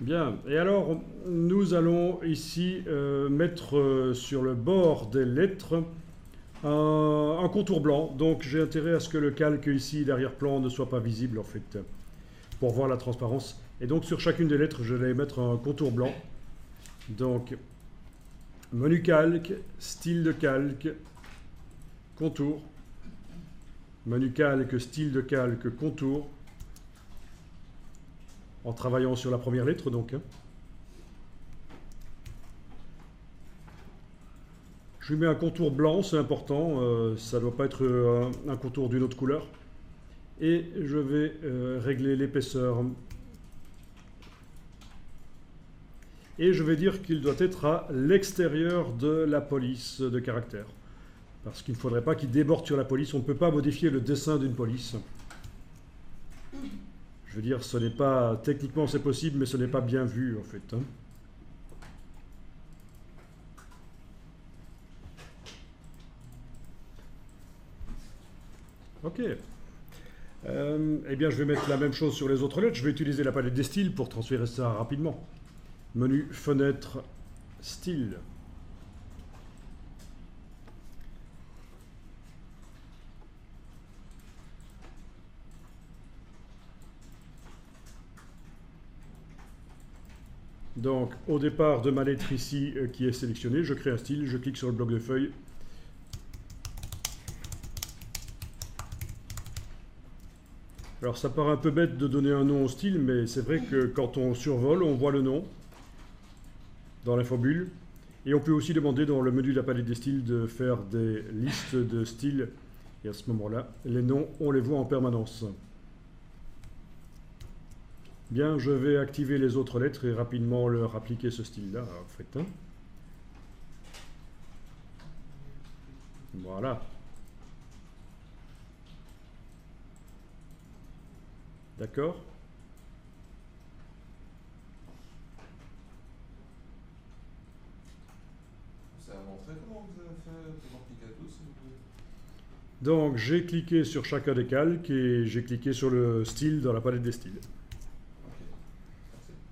Bien, et alors nous allons ici mettre sur le bord des lettres un contour blanc. Donc j'ai intérêt à ce que le calque ici d'arrière-plan ne soit pas visible en fait, pour voir la transparence. Et donc sur chacune des lettres, je vais mettre un contour blanc. Donc menu calque, style de calque, contour. Menu calque, style de calque, contour. En travaillant sur la première lettre donc. Je lui mets un contour blanc, c'est important, ça ne doit pas être un contour d'une autre couleur. Et je vais régler l'épaisseur. Et je vais dire qu'il doit être à l'extérieur de la police de caractère. Parce qu'il ne faudrait pas qu'il déborde sur la police. On ne peut pas modifier le dessin d'une police. Je veux dire, ce n'est pas... Techniquement c'est possible, mais ce n'est pas bien vu en fait. Ok. Eh bien, je vais mettre la même chose sur les autres lettres. Je vais utiliser la palette des styles pour transférer ça rapidement. Menu, fenêtre, style. Donc, au départ de ma lettre ici qui est sélectionnée, je crée un style, je clique sur le bloc de feuilles. Alors ça paraît un peu bête de donner un nom au style, mais c'est vrai que quand on survole, on voit le nom dans l'infobulle. Et on peut aussi demander dans le menu de la palette des styles de faire des listes de styles. Et à ce moment-là, les noms, on les voit en permanence. Bien, je vais activer les autres lettres et rapidement leur appliquer ce style-là, en fait. Voilà. D'accord? Ça a montré comment vous avez fait pour appliquer à tous, s'il vous plaît. Donc, j'ai cliqué sur chacun des calques et j'ai cliqué sur le style dans la palette des styles.